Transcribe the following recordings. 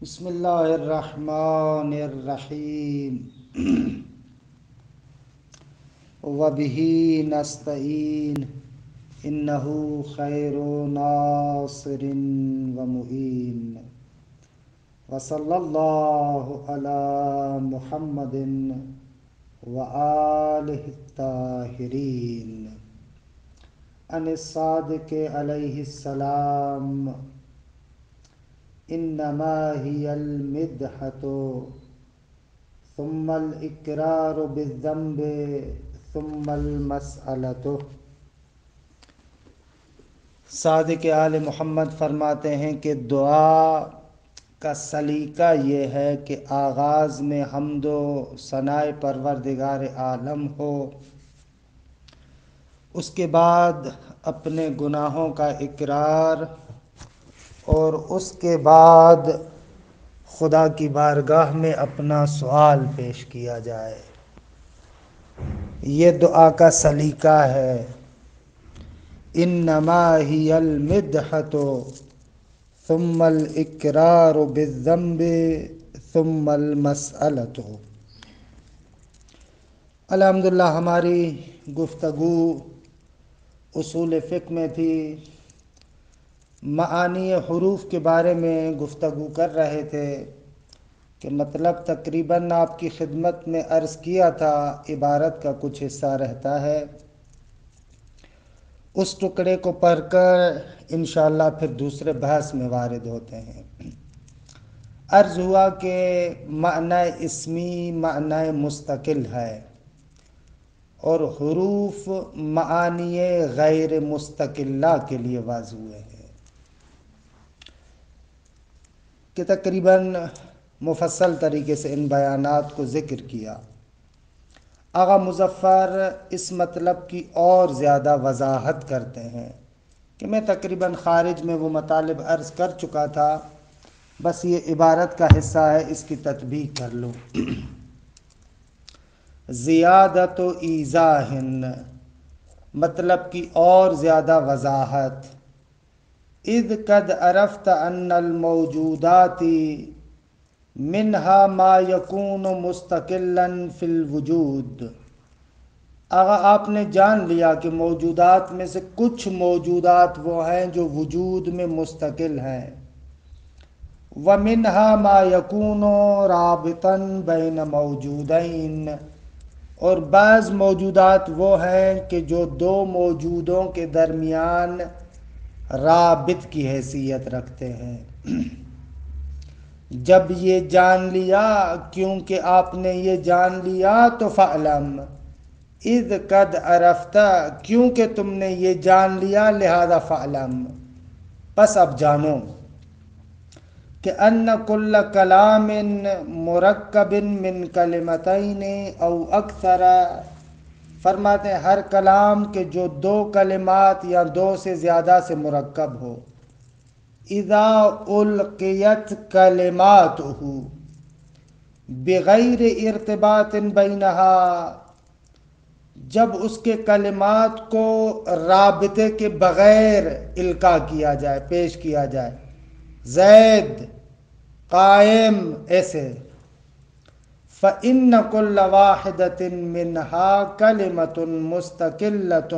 بسم اللہ الرحمن الرحیم وبہ نستعین انہ خیر ناصر ومعین وصلی اللہ علی محمد وآلہ الطاہرین ان الصادق علیہ السلام انما هي المدحة ثم الاقرار بالذنب ثم المسألة۔ صادق آل محمد فرماتے ہیں کہ دعا کا سلیقہ یہ ہے کہ آغاز میں حمد و ثناء پروردگار عالم ہو، اس کے بعد اپنے گناہوں کا اقرار، اور اس کے بعد خدا کی بارگاہ میں اپنا سوال پیش کیا جائے۔ یہ دعا کا سلیقہ ہے۔ انما ہی المدحۃ ثم الاقرار بالذنب ثم المسألۃ۔ الحمدللہ ہماری گفتگو اصول فقہ میں تھی، معانی حروف کے بارے میں گفتگو کر رہے تھے کہ مطلب تقریباً آپ کی خدمت میں عرض کیا تھا، عبارت کا کچھ حصہ رہتا ہے، اس ٹکڑے کو پڑھ کر انشاءاللہ پھر دوسرے بحث میں وارد ہوتے ہیں۔ عرض ہوا کہ معنی اسمی معنی مستقل ہے اور حروف معانی غیر مستقلہ کے لیے واضح ہوئے ہیں، کہ تقریباً مفصل طریقے سے ان بیانات کو ذکر کیا۔ آغا مظفر اس مطلب کی اور زیادہ وضاحت کرتے ہیں کہ میں تقریباً خارج میں وہ مطالب عرض کر چکا تھا، بس یہ عبارت کا حصہ ہے، اس کی تطبیق کر لو۔ زیادت و ایضاح، مطلب کی اور زیادہ وضاحت۔ اذ قد عرفت ان الموجودات منها ما یکون مستقلا فی الوجود۔ آغا آپ نے جان لیا کہ موجودات میں سے کچھ موجودات وہ ہیں جو وجود میں مستقل ہیں، ومنها ما یکون رابطا بین موجودین، اور بعض موجودات وہ ہیں کہ جو دو موجودوں کے درمیان رابط کی حیثیت رکھتے ہیں۔ جب یہ جان لیا، کیونکہ آپ نے یہ جان لیا، تو فعلم اذ قد عرفت، کیونکہ تم نے یہ جان لیا لہذا فعلم، پس اب جانو کہ ان کل کلام مرکب من کلمتین او اکثر، فرماتے ہیں ہر کلام کے جو دو کلمات یا دو سے زیادہ سے مرکب ہو، اذا القیت کلماتہ بغیر ارتباط بینہا، جب اس کے کلمات کو رابطے کے بغیر القاء کیا جائے، پیش کیا جائے، زید، قائم، ایسے، فإن كل واحدة منها كلمة مستقلة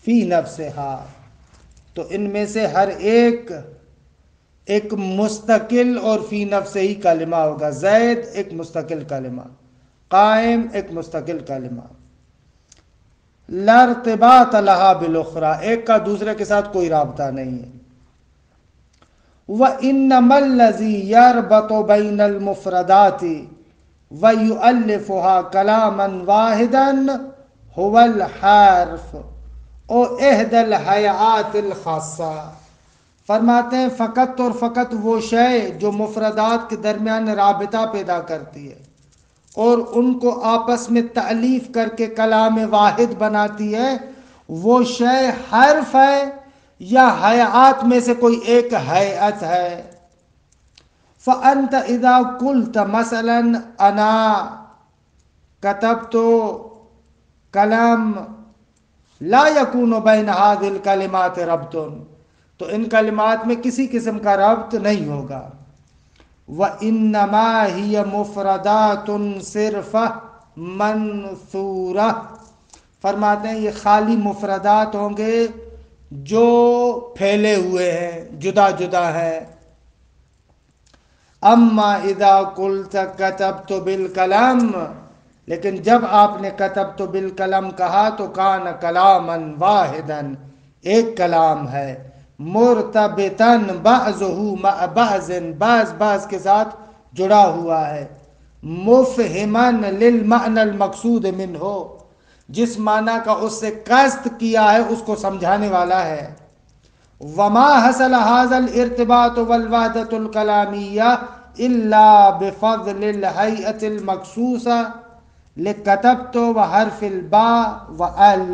في نفسها، تو ان میں سے ہر ایک مستقل اور فی نفس ہی کلمہ ہوگا۔ زید ایک مستقل کلمہ، قائم ایک مستقل کلمہ، لا ارتباط لها بالاخرى، ایک کا دوسرے کے ساتھ کوئی رابطہ نہیں ہے۔ وَإِنَّمَا الَّذِي يَرْبَطُ بَيْنَ الْمُفْرَدَاتِ وَيُؤَلِّفُهَا كَلَامًا وَاحِدًا هُوَ الْحَرْفُ او احد الحیات الخاصہ، فرماتے ہیں فقط اور فقط وہ شے جو مفردات کے درمیان رابطہ پیدا کرتی ہے اور ان کو آپس میں تألیف کر کے کلام واحد بناتی ہے، وہ شے حرف ہے یا حیات میں سے کوئی ایک حیات ہے۔ فأنت اذا قلت مثلا انا كتبت کلام لا يكون بين هذه الكلمات ربط، تو ان کلمات میں کسی قسم کا ربط نہیں ہوگا۔ وَإِنَّمَا هِيَ مُفْرَدَاتٌ صِرْفَةٌ مَنْثُورَةٌ، فرماتے ہیں یہ خالی مفردات ہوں گے جو پھیلے ہوئے ہیں، جدا جدا ہے۔ اما اذا قلت كتبت بالقلم، لیکن جب آپ نے کتبت بالقلم کہا تو کان کلاما واحدا، ایک کلام ہے، مرتبطا بعضه مع بعض، بعض کے ساتھ جڑا ہوا ہے، مفہما للمعنى المقصود منه، جس معنی کا اس سے قصد کیا ہے اس کو سمجھانے والا ہے۔ وما حصل هذا الارتباط والوحدة الكلامية إلا بفضل الهيئة المخصوصة لكتبت وحرف الباء وال،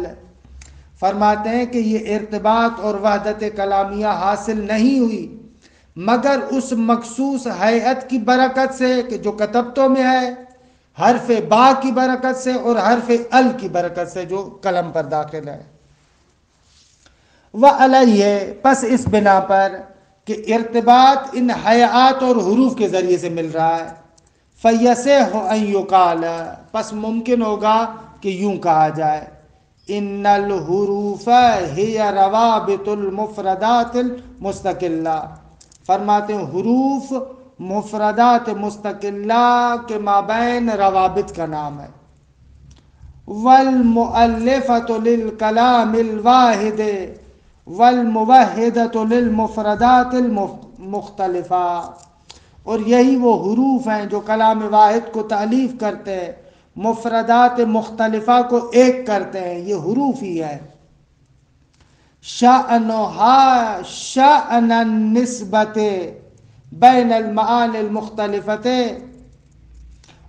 فرماتے ہیں کہ یہ ارتباط اور وحدت کلامیہ حاصل نہیں ہوئی مگر اس مخصوص ہیئت کی برکت سے کہ جو کتبتوں میں ہے، حرف با کی برکت سے اور حرف ال کی برکت سے جو قلم پر داخل ہے۔ وَعَلَيْهِ، پس اس بنا پر کہ ارتباط ان حیات اور حروف کے ذریعے سے مل رہا ہے، فَيَسِحُ أَن يُقَالَ، پس ممکن ہوگا کہ یوں کہا جائے، إِنَّ الْحُرُوفَ هِيَ رَوَابِطُ الْمُفْرَدَاتِ الْمُسْتَقِلَّةِ، فرماتے ہیں حروف مفردات مستقلہ کے مابین روابط کا نام ہے۔ وَالْمُؤَلِّفَةُ لِلْكَلَامِ الْوَاحِدِ والموحدۃ للمفردات المختلفہ، اور یہی وہ حروف ہیں جو کلام واحد کو تألیف کرتے ہیں، مفردات مختلفہ کو ایک کرتے ہیں، یہ حروف ہی ہے۔ شأنها شأن النسبۃ بین المعانی المختلفۃ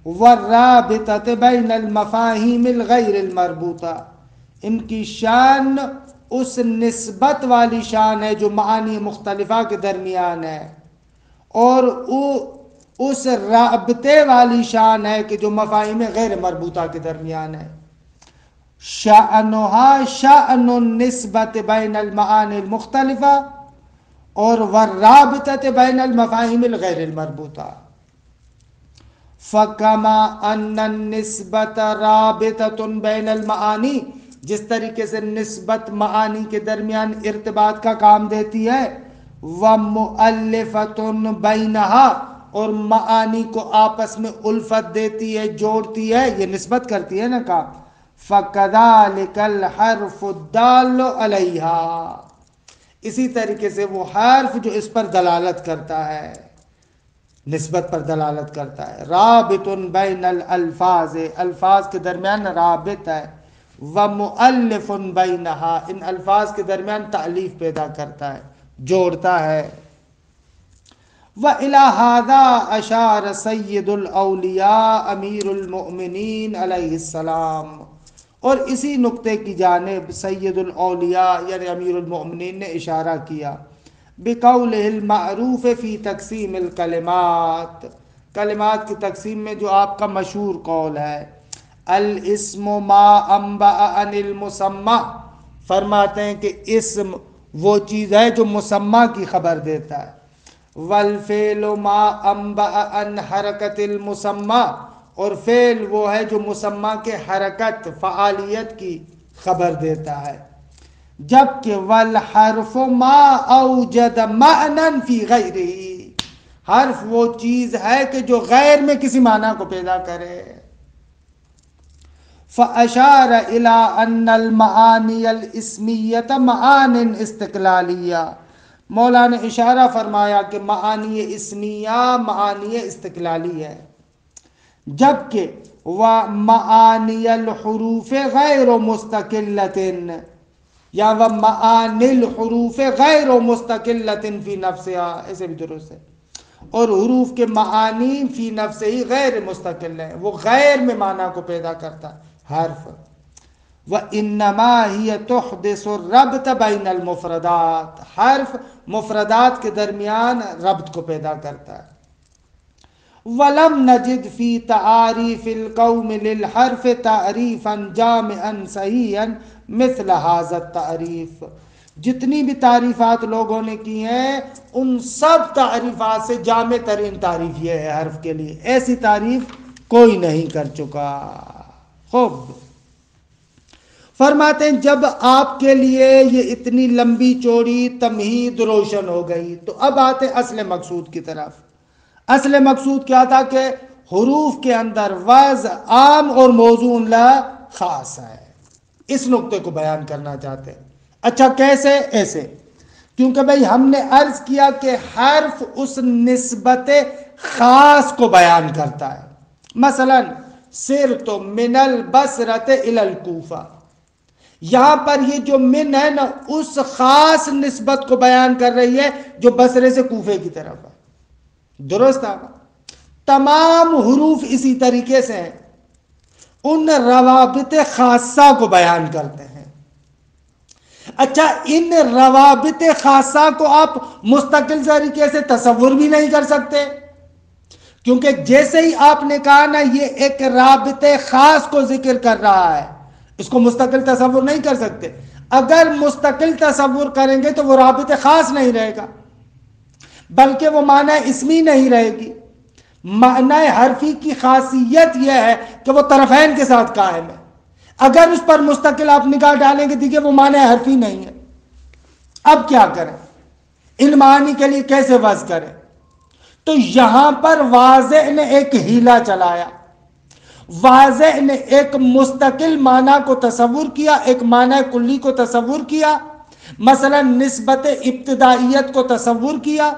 والرابطۃ بین المفاہیم الغیر المربوطہ، ان کی شان اس نسبت والی شان ہے جو معانی مختلفہ کے درمیان ہے، اور اس رابطے والی شان ہے کہ جو مفاہیم غیر مربوطہ کے درمیان ہے۔ شأنها شأن النسبت بین المعانی المختلفہ اور والرابطۃ بین المفاہیم الغیر المربوطہ۔ فَكَمَا أَنَّ النِّسْبَةَ رَابِطَةٌ بَيْنَ الْمَعَانِي، جس طریقے سے نسبت معانی کے درمیان ارتباط کا کام دیتی ہے، وَمُؤَلِّفَةٌ بَيْنَهَا، اور معانی کو آپس میں الفت دیتی ہے، جوڑتی ہے، یہ نسبت کرتی ہے نا کام۔ فَكَذَلِكَ الْحَرْفُ الدَّالُّ عَلَيْهَا، اسی طریقے سے وہ حرف جو اس پر دلالت کرتا ہے، نسبت پر دلالت کرتا ہے۔ رابط بین الالفاظ، الفاظ کے درمیان رابط ہے، ومؤلف بینہا، ان الفاظ کے درمیان تألیف پیدا کرتا ہے، جوڑتا ہے۔ وَإِلَى هَذَا أَشَارَ سَيِّدُ الْأَوْلِيَاءِ أَمِيرُ الْمُؤْمِنِينَ علیہ السلام، اور اسی نقطے کی جانب سید الاولیاء یعنی امیر المؤمنین نے اشارہ کیا، بقولہ المعروف فی تقسیم الکلمات، کلمات کی تقسیم میں جو آپ کا مشہور قول ہے، الاسم ما انبأ عن المسمى، فرماتے ہیں کہ اسم وہ چیز ہے جو مسمى کی خبر دیتا ہے، والفعل ما انبأ عن حرکت المسمى، اور فعل وہ ہے جو مسمى کے حرکت فعالیت کی خبر دیتا ہے، جبکہ والحرف ما اوجد معنی فی غیرہ، حرف وہ چیز ہے کہ جو غیر میں کسی معنی کو پیدا کرے۔ فاشار الی ان المعانی الاسمیۃ معانی استقلالیہ، مولا نے اشارہ فرمایا کہ معانی اسمیہ معانی استقلالی ہے، جبکہ ومعانی الحروف غیر مستقلۃ، یا ومعانی الحروف غیر مستقلۃ فی نفسها، ایسے بھی درست ہے، اور حروف کے معانی فی نفس ہی غیر مستقل ہیں، وہ غیر میں معنی کو پیدا کرتا ہے حرف۔ وَإِنَّمَا هِيَ تُحْدِثُ الرَّبْطَ بَيْنَ الْمُفْرَدَاتِ، حرف مفردات کے درمیان ربط کو پیدا کرتا ہے۔ وَلَمْ نَجِدْ فِي تَعَارِيفِ الْقَوْمِ لِلْحَرْفِ تَعْرِيفًا جَامِعًا صَحِيحًا مِثْلَ هَذَا التَّعْرِيفِ، جتنی بھی تعریفات لوگوں نے کی ہیں ان سب تعریفات سے جامع ترین تعریف یہ ہے حرف کے لیے، ایسی تعریف کوئی نہیں کر چکا۔ خوب فرماتے ہیں جب آپ کے لیے یہ اتنی لمبی چوڑی تمہید روشن ہو گئی تو اب آتے اصل مقصود کی طرف۔ اصل مقصود کیا تھا کہ حروف کے اندر وضع عام اور موضوع لا خاص ہے، اس نقطے کو بیان کرنا چاہتے ہیں۔ اچھا کیسے؟ ایسے، کیونکہ بھئی ہم نے عرض کیا کہ حرف اس نسبت خاص کو بیان کرتا ہے۔ مثلا سرت من البصرۃ الی الکوفہ، یہاں پر یہ جو من ہے نا اس خاص نسبت کو بیان کر رہی ہے جو بصرے سے کوفے کی طرف ہے۔ درست ہے؟ تمام حروف اسی طریقے سے ہیں، ان روابط خاصہ کو بیان کرتے ہیں۔ اچھا ان روابط خاصہ کو آپ مستقل طریقے سے تصور بھی نہیں کر سکتے، کیونکہ جیسے ہی آپ نے کہا نا یہ ایک رابط خاص کو ذکر کر رہا ہے، اس کو مستقل تصور نہیں کر سکتے۔ اگر مستقل تصور کریں گے تو وہ رابط خاص نہیں رہے گا، بلکہ وہ معنی اسمی نہیں رہے گی۔ معنی حرفی کی خاصیت یہ ہے کہ وہ طرفین کے ساتھ قائم ہے، اگر اس پر مستقل آپ نگاہ ڈالیں گے دیکھیے وہ معنی حرفی نہیں ہے۔ اب کیا کریں؟ ان معانی کے لیے کیسے وضع کریں؟ تو یہاں پر واضح نے ایک ہیلا چلایا، واضح نے ایک مستقل معنی کو تصور کیا، ایک معنی کلی کو تصور کیا، مثلا نسبت ابتدائیت کو تصور کیا،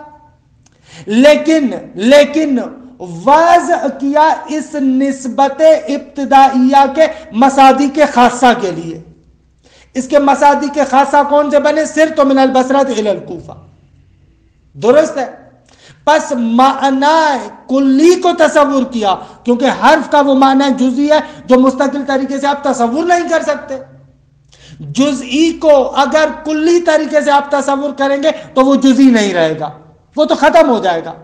لیکن وضع کیا اس نسبت ابتدائیہ کے مصادیق خاصہ کے لیے۔ اس کے مصادیق خاصہ کون سے بنے؟ سرت من البصرۃ الی الکوفہ۔ درست ہے؟ پس معنی کلی کو تصور کیا، کیونکہ حرف کا وہ معنی جزئی ہے جو مستقل طریقے سے آپ تصور نہیں کر سکتے۔ جزئی کو اگر کلی طریقے سے آپ تصور کریں گے تو وہ جزئی نہیں رہے گا، وہ تو ختم ہو جائے گا،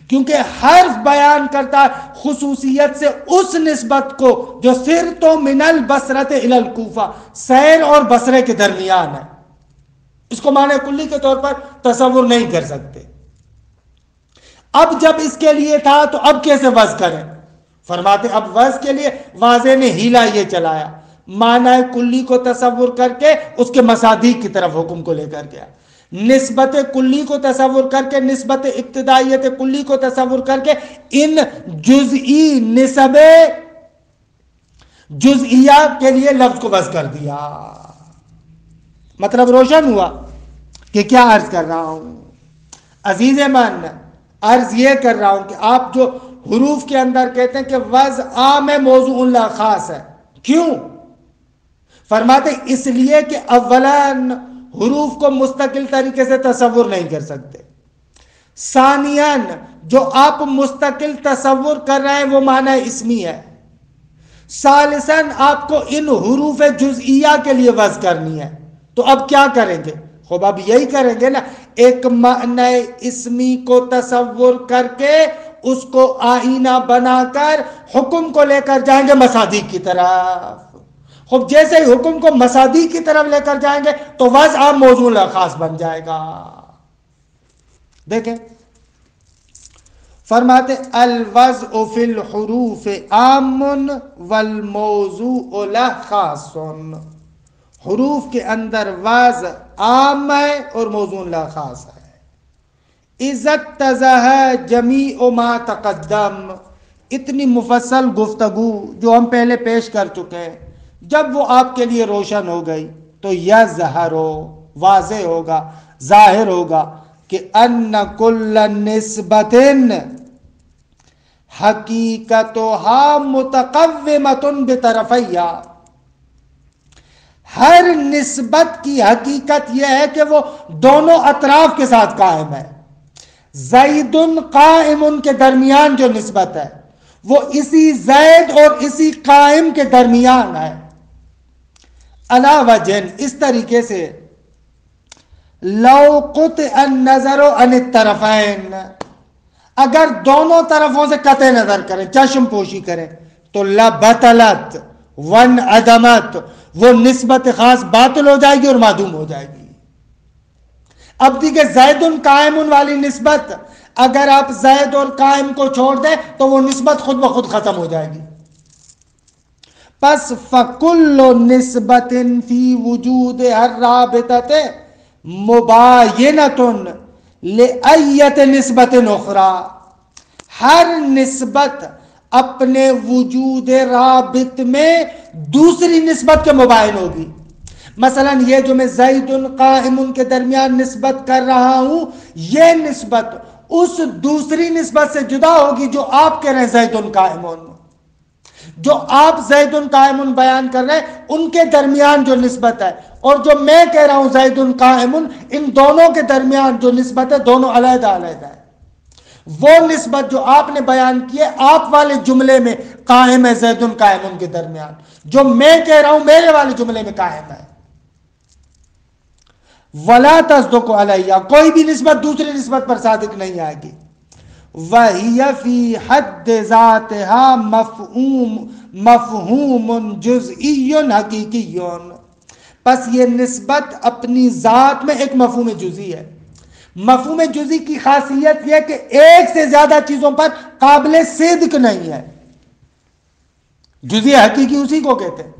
کیونکہ حرف بیان کرتا ہے خصوصیت سے اس نسبت کو جو سرت من البصرۃ الی الکوفہ، سیر اور بصرے کے درمیان ہے۔ اس کو معنی کلی کے طور پر تصور نہیں کر سکتے۔ اب جب اس کے لیے تھا تو اب کیسے وضع کریں؟ فرماتے اب وضع کے لیے واضح نے ہیلا یہ چلایا، معنی کلی کو تصور کر کے اس کے مصادیق کی طرف حکم کو لے کر گیا، نسبت کلی کو تصور کر کے نسبت ابتدائیت کلی کو تصور کر کے ان جزئی نسب جزئیہ کے لیے لفظ کو وضع کر دیا۔ مطلب روشن ہوا کہ کیا عرض کر رہا ہوں؟ عزیز من عرض یہ کر رہا ہوں کہ آپ جو حروف کے اندر کہتے ہیں کہ وضع عام ہے موضوع لا خاص ہے، کیوں؟ فرماتے اس لیے کہ اولاً حروف کو مستقل طریقے سے تصور نہیں کر سکتے، ثانیاً جو آپ مستقل تصور کر رہے ہیں وہ معنی اسمی ہے، ثالثاً آپ کو ان حروف جزئیہ کے لیے وضع کرنی ہے۔ تو اب کیا کریں گے؟ خوب اب یہی کریں گے نا، ایک معنی اسمی کو تصور کر کے اس کو آئینہ بنا کر حکم کو لے کر جائیں گے مصادیق کی طرف۔ خوب جیسے ہی حکم کو مصادیق کی طرف لے کر جائیں گے تو وضع عام موضوع لا خاص بن جائے گا۔ دیکھیں فرماتے الوضع فی الحروف عام والموضوع لا خاص، حروف کے اندر وضع عام ہے اور موضوع لا خاص ہے۔ اذا اتضح جمیع ما تقدم، اتنی مفصل گفتگو جو ہم پہلے پیش کر چکے ہیں جب وہ آپ کے لیے روشن ہو گئی تو یظہر واضح ہوگا، ظاہر ہوگا کہ ان کل نسبت حقیقتها متقومۃ بطرفیہا، ہر نسبت کی حقیقت یہ ہے کہ وہ دونوں اطراف کے ساتھ قائم ہے۔ زید قائم کے درمیان جو نسبت ہے وہ اسی زید اور اسی قائم کے درمیان ہے۔ علی وجہ، اس طریقے سے لو قطع النظر عن الطرفین، اگر دونوں طرفوں سے قطع نظر کریں، چشم پوشی کریں تو لبطلت وانعدمت، وہ نسبت خاص باطل ہو جائے گی اور معدوم ہو جائے گی۔ اب دیکھیں زید قائم والی نسبت، اگر آپ زید اور قائم کو چھوڑ دیں تو وہ نسبت خود بخود ختم ہو جائے گی. پس فکل نسبت فی وجود الرابطۃ مباینۃ لأیۃ نسبت اخری، ہر نسبت اپنے وجود رابط میں دوسری نسبت کے مباین ہوگی. مثلا یہ جو میں زید قائم کے درمیان نسبت کر رہا ہوں، یہ نسبت اس دوسری نسبت سے جدا ہوگی جو آپ کہہ رہے ہیں زید قائم. جو آپ زید قائم بیان کر رہے ہیں ان کے درمیان جو نسبت ہے اور جو میں کہہ رہا ہوں زید قائم، ان دونوں کے درمیان جو نسبت ہے دونوں علیحدہ علیحدہ ہے. وہ نسبت جو آپ نے بیان کی ہے آپ والے جملے میں قائم ہے زید قائم کے درمیان، جو میں کہہ رہا ہوں میرے والے جملے میں قائم ہے. ولا تصدق علیہ، کوئی بھی نسبت دوسری نسبت پر صادق نہیں آئے گی. وَهِيَ فِي حَدِّ ذَاتِهَا مَفْهُومٌ جُزْئِيٌّ حَقِيقِيٌّ، پس یہ نسبت اپنی ذات میں ایک مفہوم جزئی ہے. مفہوم جزئی کی خاصیت یہ کہ ایک سے زیادہ چیزوں پر قابل صدق نہیں ہے. جزئی حقیقی اسی کو کہتے ہیں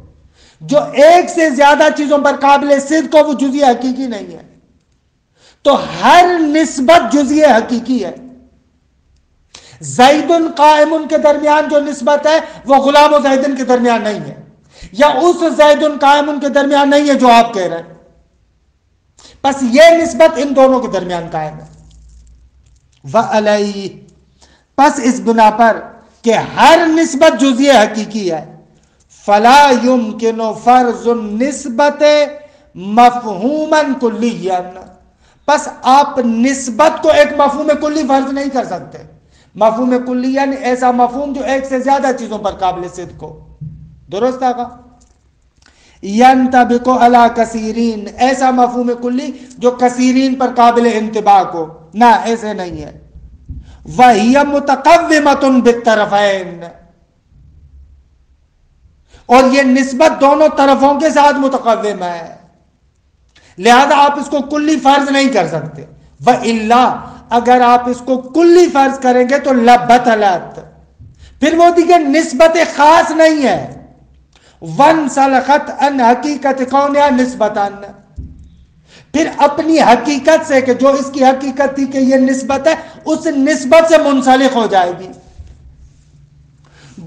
جو ایک سے زیادہ چیزوں پر قابل صدق ہو، وہ جزئی حقیقی نہیں ہے. تو ہر نسبت جزئی حقیقی ہے. زید قائم کے درمیان جو نسبت ہے وہ غلام و زید کے درمیان نہیں ہے، یا اس زید قائم کے درمیان نہیں ہے جو آپ کہہ رہے ہیں. بس یہ نسبت ان دونوں کے درمیان قائم ہے. وعلیہ، پس اس بنا پر کہ ہر نسبت جزئی حقیقی ہے، فلا یمکن فرض النسبت مفہوما کلیا، پس آپ نسبت کو ایک مفہوم کلی فرض نہیں کر سکتے. مفہوم کلی یعنی ایسا مفہوم جو ایک سے زیادہ چیزوں پر قابل صدق ہو. درست آگا. ینطبق علی کثیرین، ایسا مفہوم کلی جو کثیرین پر قابل انطباق ہو، نہ ایسے نہیں ہے. وَهِيَ مُتَقَوِّمَةٌ بِالطَّرَفَيْنِ، اور یہ نسبت دونوں طرفوں کے ساتھ متقوم ہے، لہذا آپ اس کو کلی فرض نہیں کر سکتے. وَإِلَّا، اگر آپ اس کو کلی فرض کریں گے تو لَبَطَلَتْ، پھر وہ دیکھیں نسبت خاص نہیں ہے. وَانْسَلَخَتْ عَنْ حَقِيقَةِ كَوْنِهَا نِسْبَةً، پھر اپنی حقیقت سے کہ جو اس کی حقیقت تھی کہ یہ نسبت ہے، اس نسبت سے منسلخ ہو جائے گی.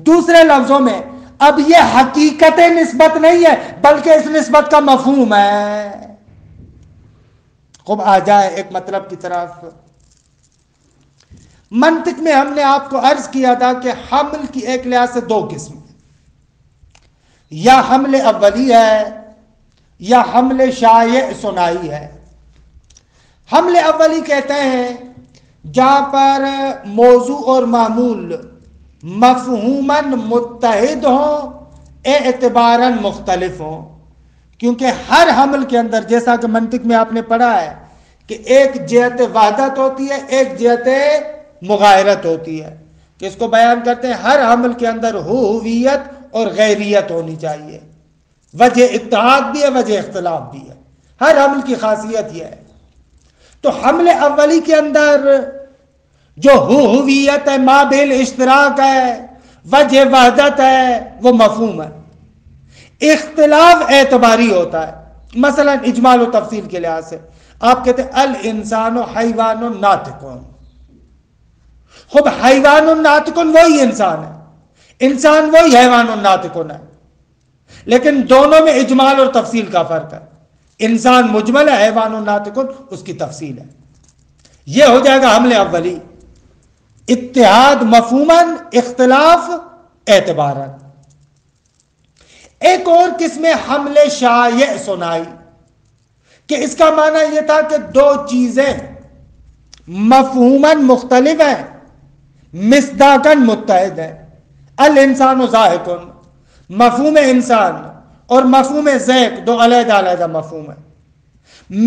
دوسرے لفظوں میں اب یہ حقیقت نسبت نہیں ہے بلکہ اس نسبت کا مفہوم ہے. خوب آ جائے ایک مطلب کی طرف. منطق میں ہم نے آپ کو عرض کیا تھا کہ حمل کی ایک لحاظ سے دو قسم، یا حمل اولی ہے یا حمل شائع ثنائی ہے. حمل اولی کہتے ہیں جہاں پر موضوع اور معمول مفہوماً متحد ہوں، اعتباراً مختلف ہوں. کیونکہ ہر حمل کے اندر جیسا کہ منطق میں آپ نے پڑھا ہے کہ ایک جہت وحدت ہوتی ہے، ایک جہت مغایرت ہوتی ہے، کہ اس کو بیان کرتے ہیں ہر حمل کے اندر ہوویت اور غیریت ہونی چاہیے. وجہ اتحاد بھی ہے، وجہ اختلاف بھی ہے. ہر حمل کی خاصیت یہ ہے. تو حمل اولی کے اندر جو ہوویت ہے، مابعل اشتراک ہے، وجہ وحدت ہے، وہ مفہوم ہے. اختلاف اعتباری ہوتا ہے. مثلا اجمال و تفصیل کے لحاظ سے آپ کہتے ہیں الانسان حیوان ناطق. خب حیوان ناطق وہی انسان ہے، انسان وہی حیوان ناطق ہے، لیکن دونوں میں اجمال اور تفصیل کا فرق ہے. انسان مجمل ہے، حیوان ناطق اس کی تفصیل ہے. یہ ہو جائے گا حمل اولی. اتحاد مفہوماً، اختلاف اعتباراً. ایک اور قسم حمل شائع ثنائی، کہ اس کا معنی یہ تھا کہ دو چیزیں مفہوماً مختلف ہیں، مصداقاً متحد ہیں. الانسان ضاحک، مفہوم انسان اور مفہوم ضحک دو علیحدہ علیحدہ مفہوم ہے.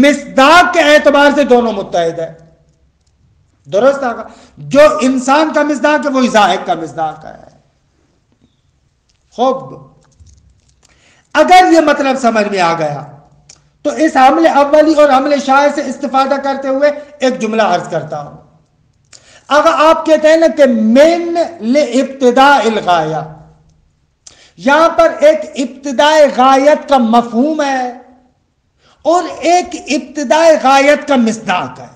مصداق کے اعتبار سے دونوں متحد ہیں. درست آگا. جو انسان کا مصداق ہے وہی ضاحک کا مصداق ہے. خوب، اگر یہ مطلب سمجھ میں آ گیا تو اس حمل اولی اور حمل شائع سے استفادہ کرتے ہوئے ایک جملہ عرض کرتا ہوں. اگر آپ کہتے ہیں نا کہ من لابتداء الغایہ، یہاں پر ایک ابتداء غایت کا مفہوم ہے اور ایک ابتداء غایت کا مصداق ہے.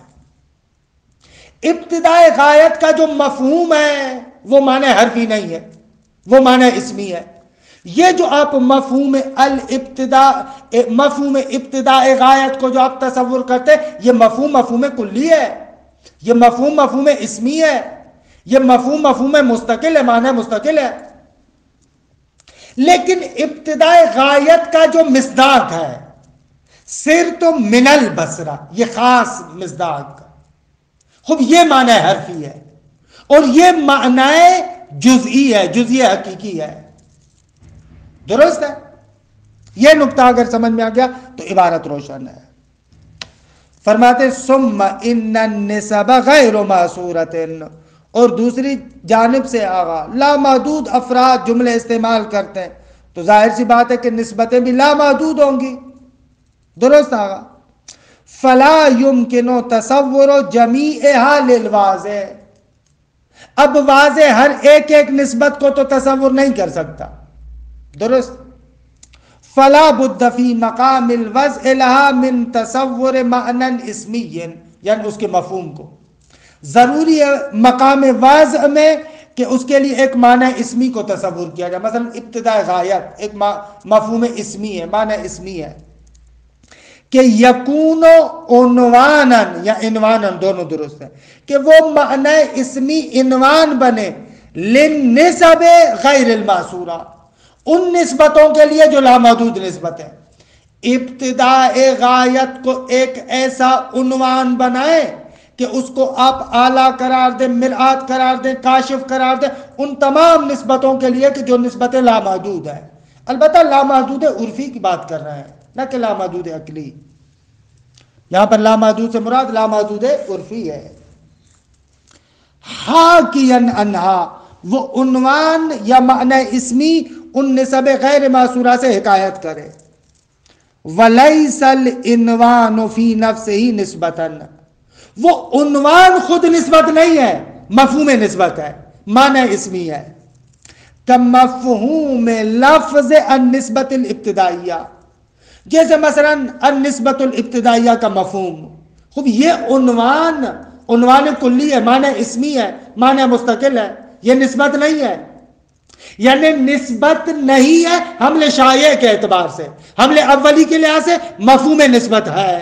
ابتداء غایت کا جو مفہوم ہے وہ معنی حرفی نہیں ہے، وہ معنی اسمی ہے. یہ جو آپ مفہوم ابتداء غایت کو جو آپ تصور کرتے ہیں، یہ مفہوم کلی ہے، یہ مفہوم اسمی ہے، یہ مفہوم مستقل ہے، معنی مستقل ہے. لیکن ابتداء غایت کا جو مصداق ہے صرف تو من البصرہ، یہ خاص مصداق، خوب یہ معنی حرفی ہے اور یہ معنی جزئی ہے، جزئی حقیقی ہے. درست ہے؟ یہ نقطہ اگر سمجھ میں آ گیا تو عبارت روشن ہے. فرماتے ثم ان النسب غیر معصورۃ، اور دوسری جانب سے آغا لامحدود افراد جملے استعمال کرتے ہیں تو ظاہر سی بات ہے کہ نسبتیں بھی لامحدود ہوں گی. درست آغا فلا يمكن تصور جميعها للواضح، اب واضح ہر ایک نسبت کو تو تصور نہیں کر سکتا. درست. فلا بد فی مقام الوضع لها من تصور معنی اسمی، یعنی اس کے مفہوم کو ضروری ہے مقام وضع میں کہ اس کے لیے ایک معنی اسمی کو تصور کیا جائے. مثلا ابتداء غایت ایک مفہوم اسمی ہے، معنی اسمی ہے کہ یکون عنوانا یا عنوانا، دونوں درست ہے کہ وہ معنی اسمی عنوان بنے للنسب غیر المعصورہ، ان نسبتوں کے لیے جو لامحدود نسبت ہے. ابتداء غایت کو ایک ایسا عنوان بنائے کہ اس کو آپ اعلیٰ قرار دیں، مرآت قرار دیں، کاشف قرار دیں ان تمام نسبتوں کے لیے کہ جو نسبتیں لامحدود ہیں. البتہ لامحدود عرفی کی بات کر رہے ہیں، نہ کہ لامحدود عقلی. یہاں پر لامحدود سے مراد لامحدود عرفی ہے. حاکین انہا، وہ عنوان یا معنی اسمی ان نسب غیر معصورہ سے حکایت کرے. ولیس العنوان فی نفسہ نسبتاً، وہ عنوان خود نسبت نہیں ہے، مفہوم نسبت ہے، معنی اسمی ہے. کمفہوم لفظ النسبت الابتدائیہ، جیسے مثلا النسبت الابتدائیہ کا مفہوم. خوب یہ عنوان کلی ہے، معنی اسمی ہے، معنی مستقل ہے، یہ نسبت نہیں ہے. یعنی نسبت نہیں ہے حمل شائع کے اعتبار سے، حمل اولی کے لحاظ سے مفہوم نسبت ہے.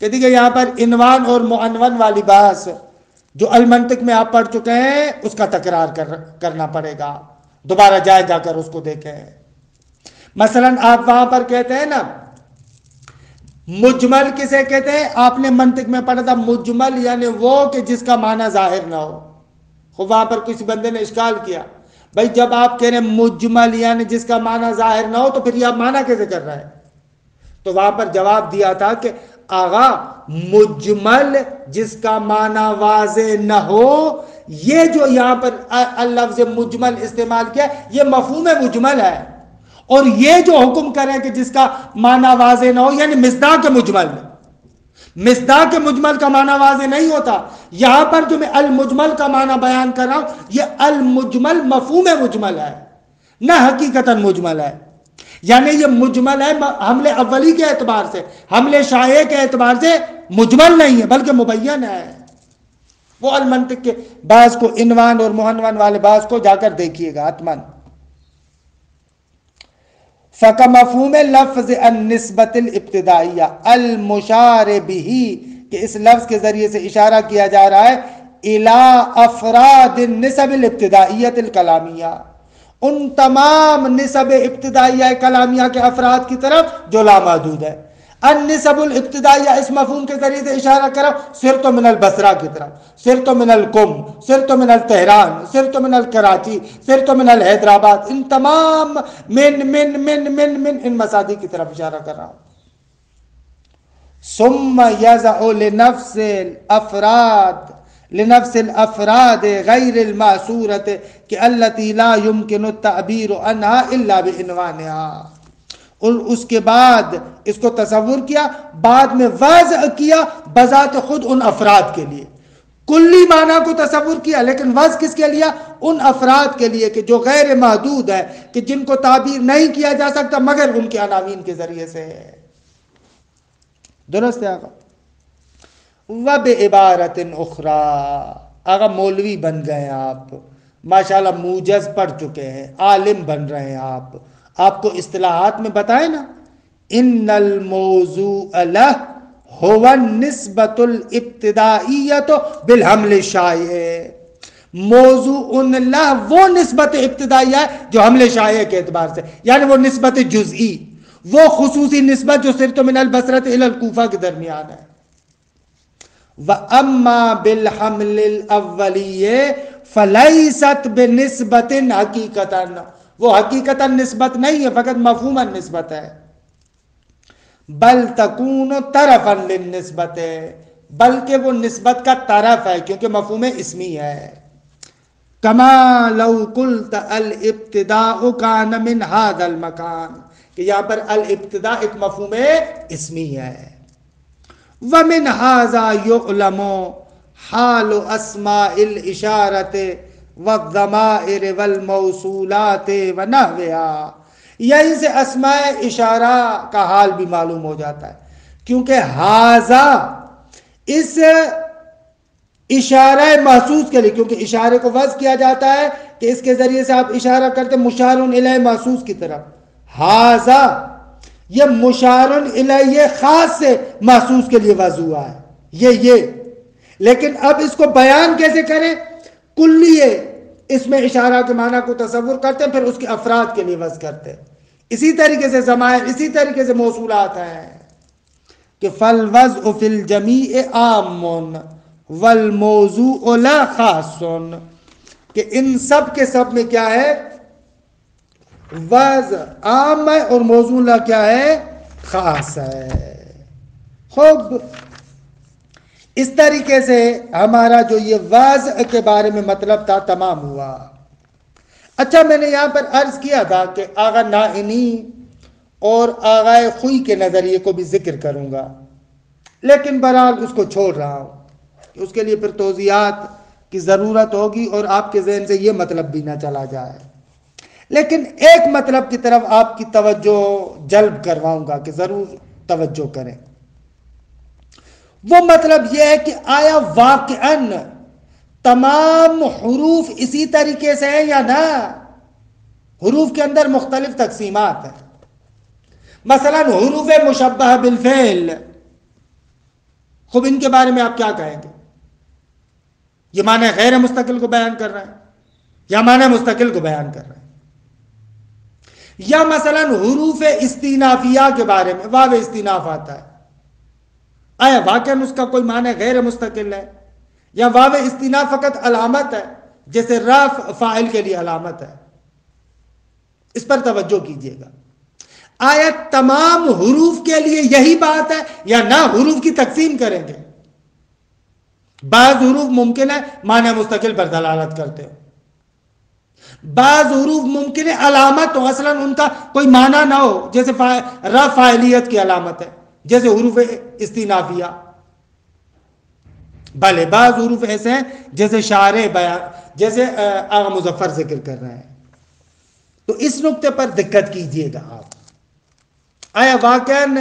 کہ دیکھیں یہاں پر عنوان اور معنون والی بحث جو المنطق میں آپ پڑھ چکے ہیں اس کا تکرار کرنا پڑے گا، دوبارہ جا کر اس کو دیکھیں. مثلا آپ وہاں پر کہتے ہیں نا مجمل کسے کہتے ہیں؟ آپ نے منطق میں پڑھا تھا مجمل یعنی وہ کہ جس کا معنی ظاہر نہ ہو. خوب وہاں پر کسی بندے نے اشکال کیا، بھائی جب آپ کہہ رہے ہیں مجمل یعنی جس کا معنی ظاہر نہ ہو تو پھر یہ آپ معنی کیسے کر رہے ہیں؟ تو وہاں پر جواب دیا تھا کہ آغا مجمل جس کا معنی واضح نہ ہو، یہ جو یہاں پر لفظ مجمل استعمال کیا یہ مفہوم مجمل ہے. اور یہ جو حکم کریں کہ جس کا معنی واضح نہ ہو یعنی مصداق مجمل، مصداق مجمل کا معنی واضح نہیں ہوتا. یہاں پر جو میں المجمل کا معنی بیان کر رہا ہوں یہ المجمل مفہوم مجمل ہے، نہ حقیقتاً مجمل ہے. یعنی یہ مجمل ہے حمل اولی کے اعتبار سے، حمل شائع کے اعتبار سے مجمل نہیں ہے بلکہ مبین ہے. وہ المنطق کے بعض کو عنوان اور معنون والے بعض کو جا کر دیکھیے گا حتماً. فَكَمَفْهُومِ لفظ النسبت الابتدائیہ المشار بہی، کہ اس لفظ کے ذریعے سے اشارہ کیا جا رہا ہے الی افراد النسب الابتدائیت الکلامیہ، ان تمام نسب ابتدائیہ کلامیہ کے افراد کی طرف جو لامحدود ہے. النسب الابتدائیہ اس مفہوم کے ذریعے سے اشارہ کرو صرف من البصرہ کی طرف، صرف من القم، صرف من التہران، صرف من الکراچی، صرف من الحیدرآباد، ان تمام من ان مساجد کی طرف اشارہ کر رہا ہوں. ثم یضع لنفس الافراد غیر المعصورۃ کہ التي لا يمكن التعبیر عنها الا بعنوانها، اور اس کے بعد اس کو تصور کیا، بعد میں واضح کیا بذات خود ان افراد کے لیے، کلی معنی کو تصور کیا لیکن وضع کس کے لیے؟ ان افراد کے لیے کہ جو غیر محدود ہے، کہ جن کو تعبیر نہیں کیا جا سکتا مگر ان کے عناوین کے ذریعے سے ہے۔ درست ہے آقا؟ وَبِعِبَارَةٍ أُخْرَى، آقا مولوی بن گئے ہیں آپ، ماشاءاللہ موجز پڑھ چکے ہیں، عالم بن رہے ہیں آپ کو اصطلاحات میں بتائیں نا، ان الموضوع لہ هو النسبۃ الابتدائیۃ بالحمل الشائع، موضوع لہ وہ نسبت ابتدائیہ ہے جو حمل شائع کے اعتبار سے، یعنی وہ نسبت جزئی، وہ خصوصی نسبت جو صرف من البصرۃ الی الکوفہ کے درمیان ہے۔ وَأَمَّا بِالْحَمْلِ الْأَوَّلِيَّ فَلَيْسَتْ بِنِسْبَةٍ حقیقتاً، وہ حقیقتاً نسبت نہیں ہے، فقط مفہوماً نسبت ہے۔ بل تکون طرفاً للنسبت، بلکہ وہ نسبت کا طرف ہے کیونکہ مفہوم اسمی ہے۔ کما لو قلت الابتداء کان من هذا المکان، کہ یہاں پر الابتداء ایک مفہوم اسمی ہے۔ ومن هذا يعلم حال اسماء الاشارة والضمائر والموصولات ونحوها، یہیں سے اسماء اشارہ کا حال بھی معلوم ہو جاتا ہے، کیونکہ ہاذا اس اشارہ محسوس کے لیے، کیونکہ اشارے کو وضع کیا جاتا ہے کہ اس کے ذریعے سے آپ اشارہ کرتے مشار الیہ محسوس کی طرف، ہاذا یہ مشار الیہ خاص سے محسوس کے لیے وضع ہوا ہے، یہ لیکن اب اس کو بیان کیسے کریں؟ کلیہ اس میں اشارہ کے معنی کو تصور کرتے ہیں، پھر اس کے افراد کے لیے وضع کرتے ہیں، اسی طریقے سے ضمائر، اسی طریقے سے موصولات ہیں کہ فالوضع فی الجمیع عام والموضوع لا خاص، کہ ان سب کے سب میں کیا ہے؟ وضع عام ہے اور موضوع لا کیا ہے؟ خاص ہے۔ خوب، اس طریقے سے ہمارا جو یہ وضع کے بارے میں مطلب تھا تمام ہوا۔ اچھا، میں نے یہاں پر عرض کیا تھا کہ آغا نائینی اور آغا خوئی کے نظریے کو بھی ذکر کروں گا، لیکن بہرحال اس کو چھوڑ رہا ہوں، اس کے لیے پھر توضیحات کی ضرورت ہوگی اور آپ کے ذہن سے یہ مطلب بھی نہ چلا جائے، لیکن ایک مطلب کی طرف آپ کی توجہ جلب کرواؤں گا کہ ضرور توجہ کریں۔ وہ مطلب یہ ہے کہ آیا واقعاً تمام حروف اسی طریقے سے ہیں یا نہ؟ حروف کے اندر مختلف تقسیمات ہیں، مثلا حروف مشبہ بالفعل، خوب ان کے بارے میں آپ کیا کہیں گے؟ یہ معنی غیر مستقل کو بیان کر رہے ہیں یا معنی مستقل کو بیان کر رہے ہیں؟ یا مثلا حروف استینافیہ کے بارے میں واو استیناف آتا ہے، آیا واقعاً اس کا کوئی معنی غیر مستقل ہے یا واو استیناف فقط علامت ہے، جیسے رفع فاعل کے لیے علامت ہے؟ اس پر توجہ کیجئے گا۔ آیا تمام حروف کے لیے یہی بات ہے یا نہ حروف کی تقسیم کریں گے؟ بعض حروف ممکن ہے معنی مستقل پر دلالت کرتے ہو، بعض حروف ممکن ہے علامت ہو، اصلا ان کا کوئی معنی نہ ہو، جیسے رفع فاعلیت کی علامت ہے جیسے حروف استینافیہ، بھلے بعض حروف ایسے ہیں جیسے شارع بیان، جیسے آغا مظفر ذکر کر رہے ہیں۔ تو اس نقطے پر دقت کیجئے گا آپ، آیا واقعاً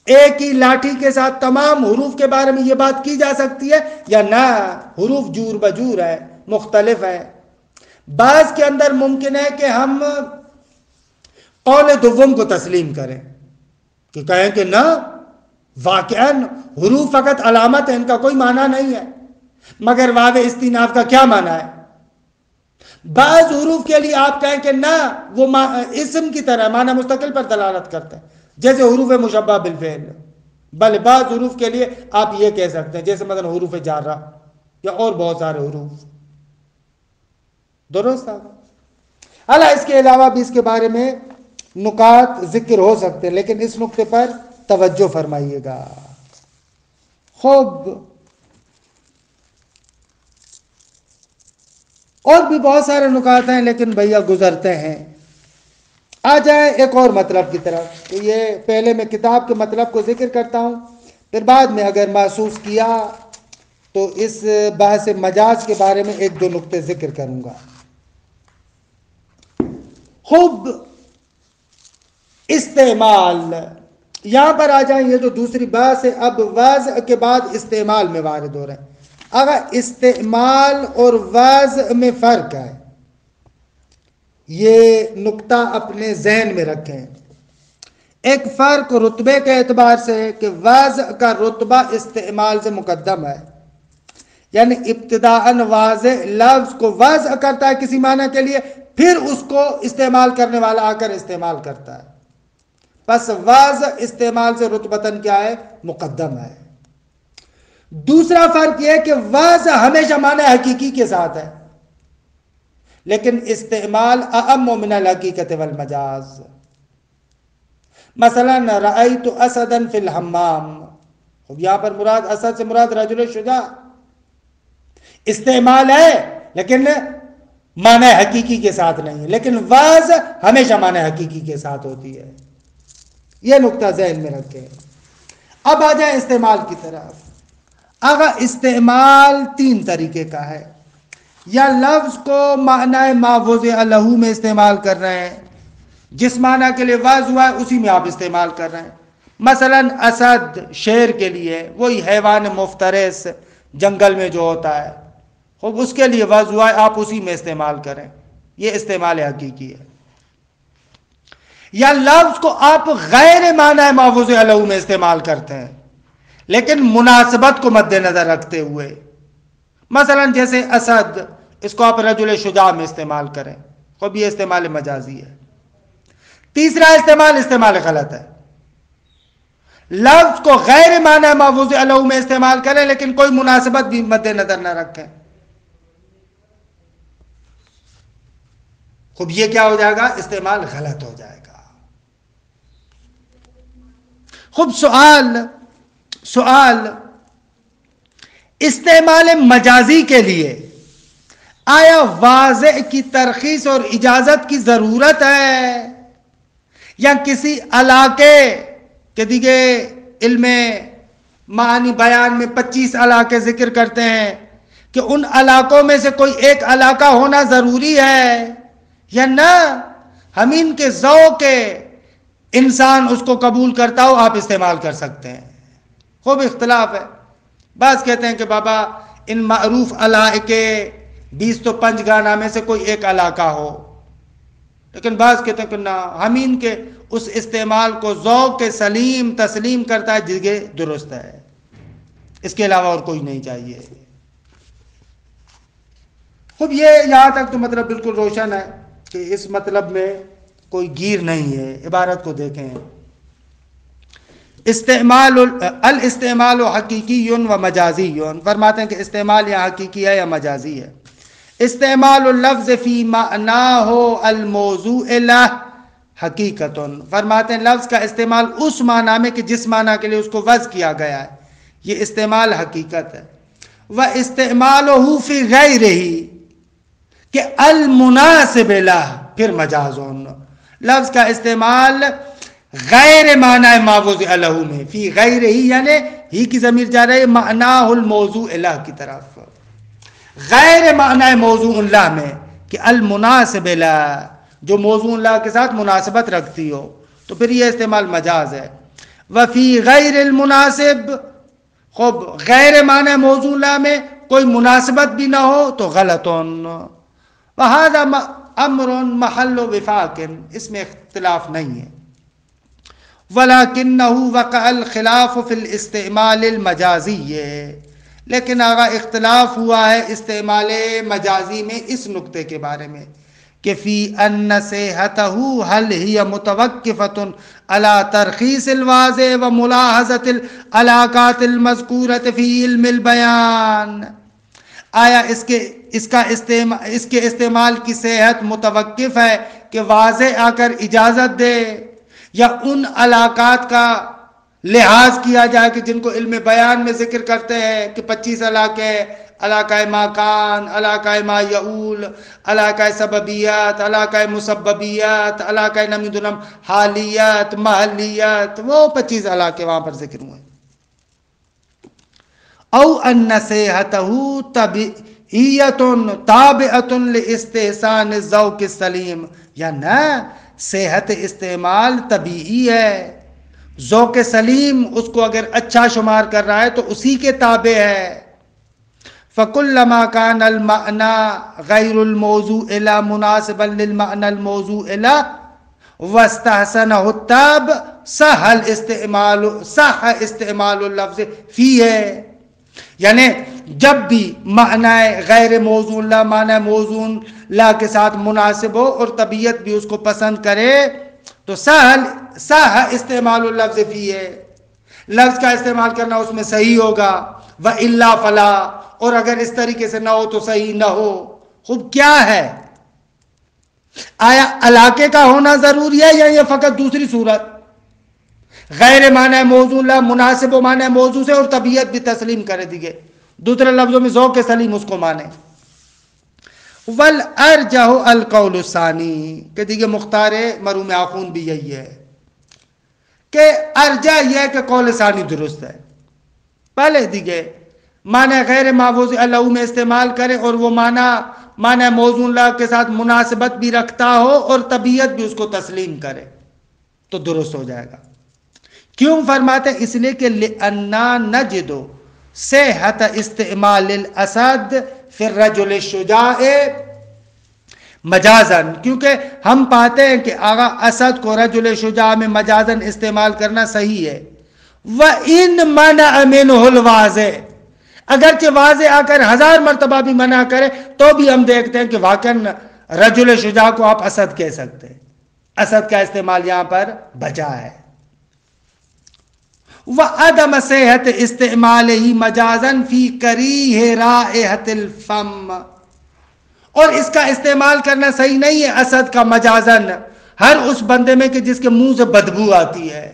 ایک ہی لاٹھی کے ساتھ تمام حروف کے بارے میں یہ بات کی جا سکتی ہے یا نہ؟ حروف جور بجور ہے، مختلف ہے۔ بعض کے اندر ممکن ہے کہ ہم قول دوم کو تسلیم کریں، کہ کہیں کہ نہ واقعاً حروف فقط علامت ہے، ان کا کوئی معنی نہیں ہے، مگر واو استیناف کا کیا معنی ہے؟ بعض حروف کے لیے آپ کہیں کہ نہ وہ اسم کی طرح معنی مستقل پر دلالت کرتے ہیں، جیسے حروف مشبہ بالفعل، بل بعض حروف کے لیے آپ یہ کہہ سکتے ہیں جیسے مثلا حروف جارہ یا اور بہت سارے حروف۔ درست ہے؟ حالانکہ اس کے علاوہ بھی اس کے بارے میں نکات ذکر ہو سکتے ہیں، لیکن اس نقطے پر توجہ فرمائیے گا۔ خوب، اور بھی بہت سارے نکات ہیں لیکن بھیا گزرتے ہیں۔ آ جائیں ایک اور مطلب کی طرف. تو یہ پہلے میں کتاب کے مطلب کو ذکر کرتا ہوں، پھر بعد میں اگر محسوس کیا تو اس بحث مجاز کے بارے میں ایک دو نقطے ذکر کروں گا. خوب استعمال، یہاں پر آ جائیں. یہ جو دوسری بحث ہے اب وضع کے بعد استعمال میں وارد ہو رہے ہیں. اگر استعمال اور وضع میں فرق ہے، یہ نقطہ اپنے ذہن میں رکھیں. ایک فرق رتبے کے اعتبار سے ہے کہ وضع کا رتبہ استعمال سے مقدم ہے، یعنی ابتداءً واضح لفظ کو وضع کرتا ہے کسی معنی کے لیے، پھر اس کو استعمال کرنے والا آ کر استعمال کرتا ہے. پس وضع استعمال سے رتبتاً کیا ہے؟ مقدم ہے. دوسرا فرق یہ ہے کہ وضع ہمیشہ معنی حقیقی کے ساتھ ہے، لیکن استعمال اعم من الحقیقت والمجاز. مثلا رأیت اسدا فی الحمام، یہاں پر مراد اسد سے مراد رجل شجاع. استعمال ہے لیکن معنی حقیقی کے ساتھ نہیں ہے، لیکن وضع ہمیشہ معنی حقیقی کے ساتھ ہوتی ہے. یہ نقطہ ذہن میں رکھیں. اب آ جائیں استعمال کی طرف. اگر استعمال تین طریقے کا ہے، یا لفظ کو معنی ما وضع لہ میں استعمال کر رہے ہیں، جس معنی کے لیے وضع ہوا ہے اسی میں آپ استعمال کر رہے ہیں. مثلا اسد شیر کے لیے، وہی حیوان مفترس جنگل میں جو ہوتا ہے، خوب اس کے لیے وضع ہوا ہے، آپ اسی میں استعمال کریں. یہ استعمال حقیقی ہے. یا لفظ کو آپ غیر معنی ما وضع لہ میں استعمال کرتے ہیں، لیکن مناسبت کو مد نظر رکھتے ہوئے. مثلا جیسے اسد، اس کو آپ رجل شجاع میں استعمال کریں، خوب یہ استعمال مجازی ہے. تیسرا استعمال غلط ہے. لفظ کو غیر معنی ما وضع لہ میں استعمال کریں لیکن کوئی مناسبت بھی مد نظر نہ رکھیں. خوب یہ کیا ہو جائے گا؟ استعمال غلط ہو جائے گا. خوب سوال استعمال مجازی کے لیے آیا واضح کی ترخیص اور اجازت کی ضرورت ہے، یا کسی علاقے کے دیگے علم معانی بیان میں 25 علاقے ذکر کرتے ہیں کہ ان علاقوں میں سے کوئی ایک علاقہ ہونا ضروری ہے، یا نہ ہمین کے ذوق کے انسان اس کو قبول کرتا ہو آپ استعمال کر سکتے ہیں. خوب اختلاف ہے. بعض کہتے ہیں کہ بابا ان معروف علاقے 20 تو پنجگانہ میں سے کوئی ایک علاقہ ہو، لیکن بعض کہتے ہیں کہ نہ، ہمین کے اس استعمال کو ذوق کے سلیم تسلیم کرتا ہے جگہ درست ہے، اس کے علاوہ اور کوئی نہیں چاہیے. خوب یہ یہاں تک تو مطلب بالکل روشن ہے کہ اس مطلب میں کوئی گیر نہیں ہے. عبارت کو دیکھیں. الاستعمال حقیقی و مجازی، فرماتے ہیں کہ استعمال یا حقیقی ہے یا مجازی ہے. استعمال اللفظ فی معناہ الموضوع لہ حقیقت، فرماتے ہیں لفظ کا استعمال اس معنی میں کہ جس معنی کے لیے اس کو وضع کیا گیا ہے، یہ استعمال حقیقت ہے. واستعمالہ فی غیرہ کہ المناسب لہ، پھر مجازون. لفظ کا استعمال غیر معنی ما وضع لہ میں، فی غیرہ یعنی ہی کی ضمیر جا رہی ہے معناہ الموضوع لہ کی طرف، غیر معنی موضوع لہ میں کہ المناسب لہ، جو موضوع لہ کے ساتھ مناسبت رکھتی ہو، تو پھر یہ استعمال مجاز ہے. وفی غیر المناسب، خوب غیر معنی موضوع لہ میں کوئی مناسبت بھی نہ ہو تو غلطن. وہذا امر محل وفاق، اس میں اختلاف نہیں ہے. ولیکنہ وقع الخلاف فی الاستعمال المجازی، لیکن آگاہ اختلاف ہوا ہے استعمال مجازی میں اس نقطے کے بارے میں کہ فی ان صحتہ حل ہی متوقفۃ علی ترخیص الواضح و ملاحظۃ العلاقات المذکورۃ فی علم البیان. آیا اس کے استعمال کی صحت متوقف ہے کہ واضح آ کر اجازت دے، یا ان علاقات کا لحاظ کیا جائے کہ جن کو علم بیان میں ذکر کرتے ہیں کہ 25 علاقے علاقہ ماکان، علاقہ ما یعول، علاقہ سببیات، علاقہ مسببیات، علاقہ نمیدونم حالیات، محلیات، وہ 25 علاقے وہاں پر ذکر ہوئے. او ان نصیحتہ طبیعیت تابعۃ لاستحسان الذوق السلیم، یا نہ صحت استعمال طبیعی ہے، ذوق سلیم اس کو اگر اچھا شمار کر رہا ہے تو اسی کے تابع ہے. فَكُلَّمَا كَانَ الْمَعْنَى غَيْرُ الْمَوْضُوعِ لَا مُنَاسِبًا لِلْمَعْنَى الْمَوْضُوعِ لَهُ وَاسْتَحْسَنَهُ الطَّبْعُ صح استعمال اللفظ فیہ. یعنی جب بھی معنی غیر موزون لا معنی موزون لا کے ساتھ مناسب ہو اور طبیعت بھی اس کو پسند کرے تو صح استعمال اللفظ فیہ، لفظ کا استعمال کرنا اس میں صحیح ہوگا. وَإِلَّا فَلَا، اور اگر اس طریقے سے نہ ہو تو صحیح نہ ہو. خوب کیا ہے، آیا علاقے کا ہونا ضروری ہے یا یہ فقط دوسری صورت غیر معنی موضوع لا مناسب و معنی موضوع سے اور طبیعت بھی تسلیم کرے دیگے، دوسرے لفظوں میں ذوق سلیم اس کو مانے. والارجح القول الثانی، کہ دیگے مختار مروم آخون بھی یہی ہے کہ ارجح یہ ہے کہ قول ثانی درست ہے. پہلے دیگے معنی غیر موضوع اللہ میں استعمال کرے اور وہ معنی موضوع اللہ کے ساتھ مناسبت بھی رکھتا ہو اور طبیعت بھی اس کو تسلیم کرے تو درست ہو جائے گا. کیوں فرماتے ہیں؟ اس لیے کہ لِأَنَّا نَجِدُ صِحَّةَ اسْتِعْمَالِ الْأَسَدِ فِي الرَّجُلِ الشُّجَاعِ مجازن، کیونکہ ہم پاتے ہیں کہ آغا اسد کو رجل شجاع میں مجازن استعمال کرنا صحیح ہے. وَإِن مَنَعَ مِنْهُ الْوَاضِعِ، اگرچہ واضح آ کر 1000 مرتبہ بھی منع کرے تو بھی ہم دیکھتے ہیں کہ واقعاً رجل شجاع کو آپ اسد کہہ سکتے ہیں. اسد کا استعمال یہاں پر بجا ہے. وَعَدَمَ صِحَّةِ اسْتِعْمَالِهِ مَجَازًا فِي كَرِيهِ رَائِحَةِ الْفَمِّ، اور اس کا استعمال کرنا صحیح نہیں ہے اسد کا مجازن ہر اس بندے میں کہ جس کے منہ سے بدبو آتی ہے.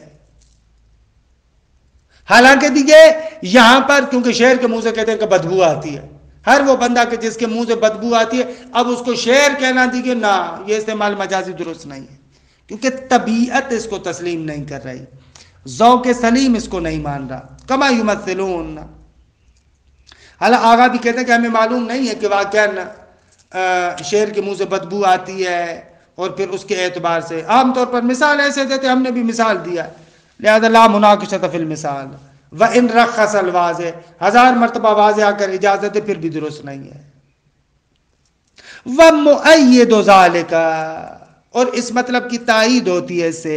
حالانکہ دیکھیں یہاں پر کیونکہ شیر کے منہ سے کہتے ہیں کہ بدبو آتی ہے، ہر وہ بندہ کہ جس کے منہ سے بدبو آتی ہے، اب اس کو شیر کہنا دیکھیں نہ، یہ استعمال مجازی درست نہیں ہے کیونکہ طبیعت اس کو تسلیم نہیں کر رہی، ذوق سلیم اس کو نہیں مان رہا. کما یمثلون، حالانکہ آغا بھی کہتے ہیں کہ ہمیں معلوم نہیں ہے کہ واقعاً شیر کے منہ سے بدبو آتی ہے، اور پھر اس کے اعتبار سے عام طور پر مثال ایسے دیتے، ہم نے بھی مثال دیا، لہذا لا مناقشۃ فی المثال. وَإِن رَخَّصَ الْوَاضِعِ، 1000 مرتبہ واضح آ کر اجازت ہے پھر بھی درست نہیں ہے. وَمُؤَيِّدُ ذَلِكَ، اور اس مطلب کی تائید ہوتی ہے اس سے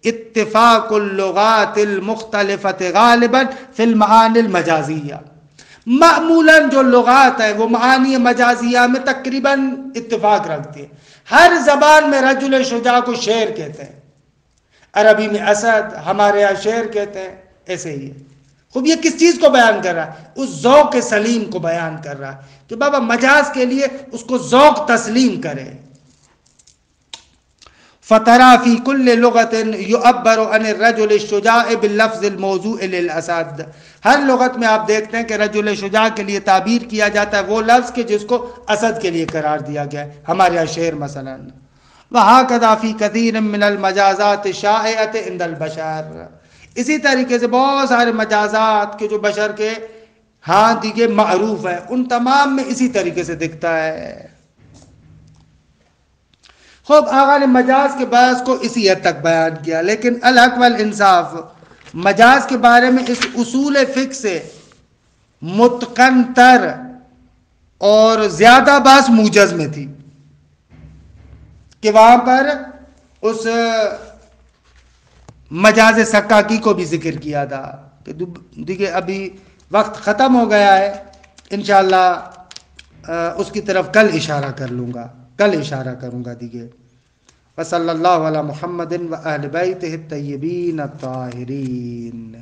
اتفاق اللغات المختلفت غالباً فی المعانی المجازیہ، معمولاً جو لغات ہے وہ معانی مجازیہ میں تقریباً اتفاق رکھتی ہے. ہر زبان میں رجل شجاع کو شیر کہتے ہیں، عربی میں اسد، ہمارے یہاں شیر کہتے ہیں، ایسے ہی ہے. خوب یہ کس چیز کو بیان کر رہا ہے؟ اس ذوق سلیم کو بیان کر رہا ہے کہ بابا مجاز کے لیے اس کو ذوق تسلیم کرے. فَتَرَى فِي كُلِّ لُغَةٍ يُعَبَّرُ عَنِ الرَّجُلِ الشُّجَاعِ بِاللَّفْظِ الْمَوْضُوعِ لِلْأَسَدِ، ہر لغت میں آپ دیکھتے ہیں کہ رجل شجاع کے لیے تعبیر کیا جاتا ہے وہ لفظ کہ جس کو اسد کے لیے قرار دیا گیا ہے، ہمارے یہاں شیر مثلا. وَهَكَذَا فِي كَثِيرٍ مِّنَ الْمَجَازَاتِ الشَّائِعَةِ عِنْدَ الْبَشَرِ، اسی طریقے سے بہت سارے مجازات کے جو بشر کے ہاں دیگے معروف ہیں ان تمام میں اسی طریقے سے دکھتا ہے. خوب آغا نے مجاز کے بحث کو اسی حد تک بیان کیا، لیکن الحق والانصاف مجاز کے بارے میں اس اصول فقہ سے متقن تر اور زیادہ بحث موجز میں تھی کہ وہاں پر اس مجاز سکاکی کو بھی ذکر کیا تھا کہ دیکھیں ابھی وقت ختم ہو گیا ہے، انشاءاللہ اس کی طرف کل اشارہ کروں گا دیکھیں. وصلی اللہ علی محمد و اہل بیتہ الطیبین الطاہرین.